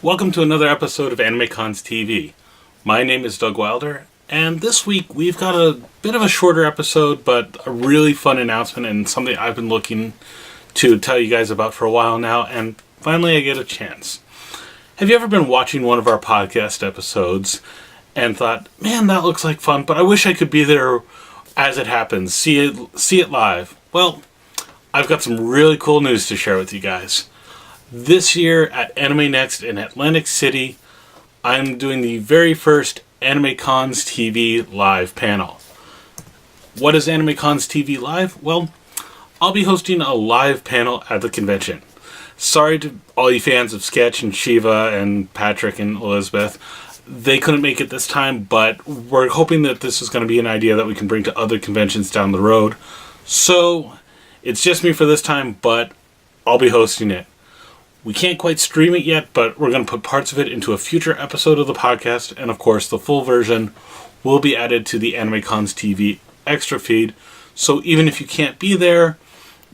Welcome to another episode of AnimeCons TV. My name is Doug Wilder, and this week we've got a bit of a shorter episode, but a really fun announcement and something I've been looking to tell you guys about for a while now, and finally I get a chance. Have you ever been watching one of our podcast episodes and thought, man, that looks like fun, but I wish I could be there as it happens, see it live? Well, I've got some really cool news to share with you guys. This year at AnimeNEXT in Atlantic City, I'm doing the very first AnimeCons TV live panel. What is AnimeCons TV Live? Well, I'll be hosting a live panel at the convention. Sorry to all you fans of Sketch and Shiva and Patrick and Elizabeth. They couldn't make it this time, but we're hoping that this is going to be an idea that we can bring to other conventions down the road. So, it's just me for this time, but I'll be hosting it. We can't quite stream it yet, but we're going to put parts of it into a future episode of the podcast, and of course the full version will be added to the AnimeCons TV extra feed, so even if you can't be there,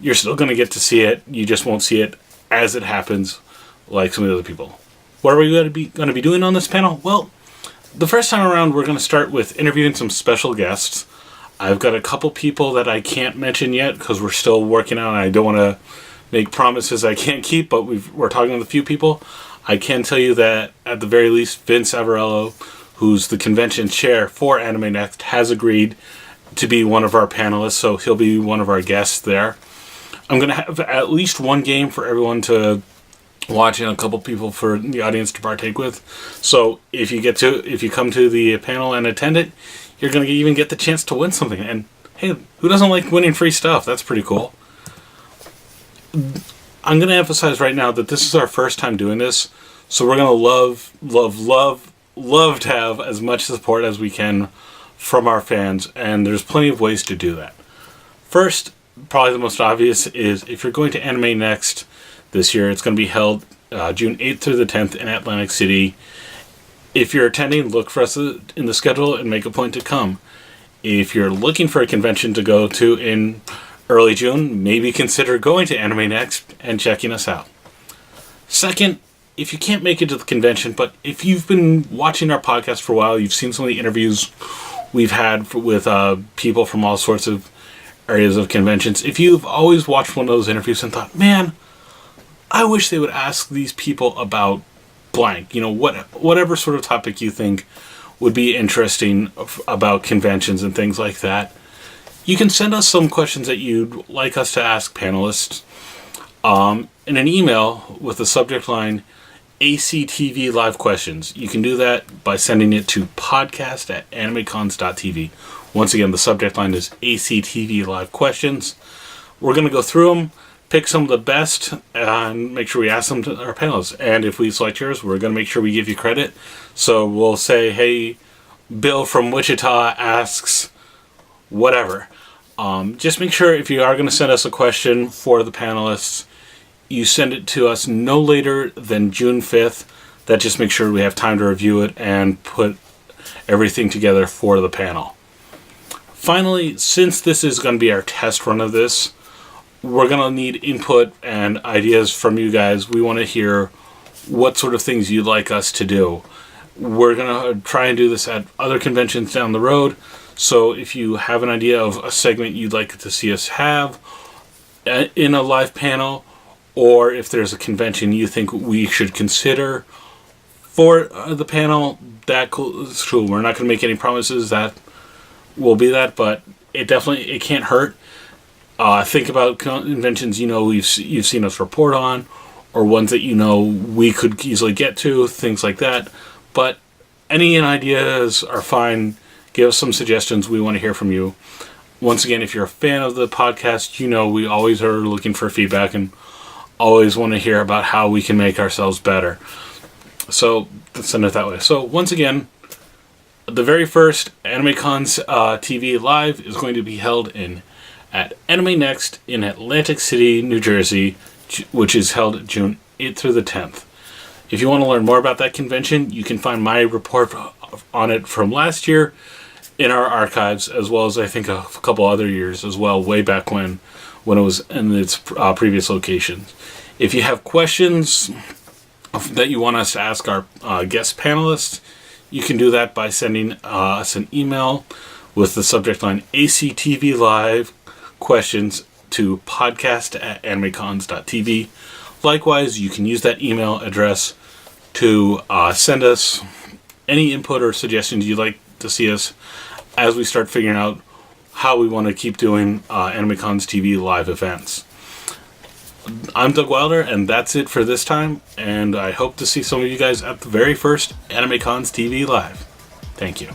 you're still going to get to see it. You just won't see it as it happens like some of the other people. What are we going to be doing on this panel? Well, the first time around we're going to start with interviewing some special guests. I've got a couple people that I can't mention yet because we're still working on it. I don't want to make promises I can't keep, but we're talking with a few people. I can tell you that at the very least, Vince Avarello, who's the convention chair for AnimeNEXT, has agreed to be one of our panelists, so he'll be one of our guests there. I'm going to have at least one game for everyone to watch and a couple people for the audience to partake with. So if you come to the panel and attend it, you're going to even get the chance to win something. And hey, who doesn't like winning free stuff? That's pretty cool. I'm going to emphasize right now that this is our first time doing this, so we're going to love to have as much support as we can from our fans, and there's plenty of ways to do that. First, probably the most obvious is if you're going to AnimeNEXT this year, it's going to be held June 8th through the 10th in Atlantic City. If you're attending, look for us in the schedule and make a point to come. If you're looking for a convention to go to in early June, maybe consider going to AnimeNEXT and checking us out. Second, if you can't make it to the convention, but if you've been watching our podcast for a while, you've seen some of the interviews we've had with people from all sorts of areas of conventions. If you've always watched one of those interviews and thought, man, I wish they would ask these people about blank, whatever sort of topic you think would be interesting about conventions and things like that, you can send us some questions that you'd like us to ask panelists in an email with the subject line ACTV Live Questions. You can do that by sending it to podcast@animecons.tv. Once again, the subject line is ACTV Live Questions. We're going to go through them, pick some of the best, and make sure we ask them to our panelists. And if we select yours, we're going to make sure we give you credit. So we'll say, hey, Bill from Wichita asks whatever. Just make sure if you are going to send us a question for the panelists, you send it to us no later than June 5th. That just makes sure we have time to review it and put everything together for the panel. Finally, since this is going to be our test run of this, we're going to need input and ideas from you guys. We want to hear what sort of things you'd like us to do. We're going to try and do this at other conventions down the road. So if you have an idea of a segment you'd like to see us have in a live panel, or if there's a convention you think we should consider for the panel, that's cool. We're not going to make any promises that will be that, but it can't hurt. Think about conventions you've seen us report on, or ones that we could easily get to, things like that. But any ideas are fine. Give us some suggestions. We want to hear from you. Once again, if you're a fan of the podcast, we always are looking for feedback and always want to hear about how we can make ourselves better. So let's send it that way. So once again, the very first AnimeCons TV Live is going to be held at AnimeNEXT in Atlantic City, New Jersey, which is held June 8th through the 10th. If you want to learn more about that convention, you can find my report on it from last year in our archives, as well as I think a couple other years as well, way back when it was in its previous locations. If you have questions that you want us to ask our guest panelists, you can do that by sending us an email with the subject line ACTV Live questions to podcast@animecons.tv. Likewise, you can use that email address to send us any input or suggestions you'd like to see us as we start figuring out how we want to keep doing AnimeCons TV live events. I'm Doug Wilder, and that's it for this time, and I hope to see some of you guys at the very first AnimeCons TV Live. Thank you.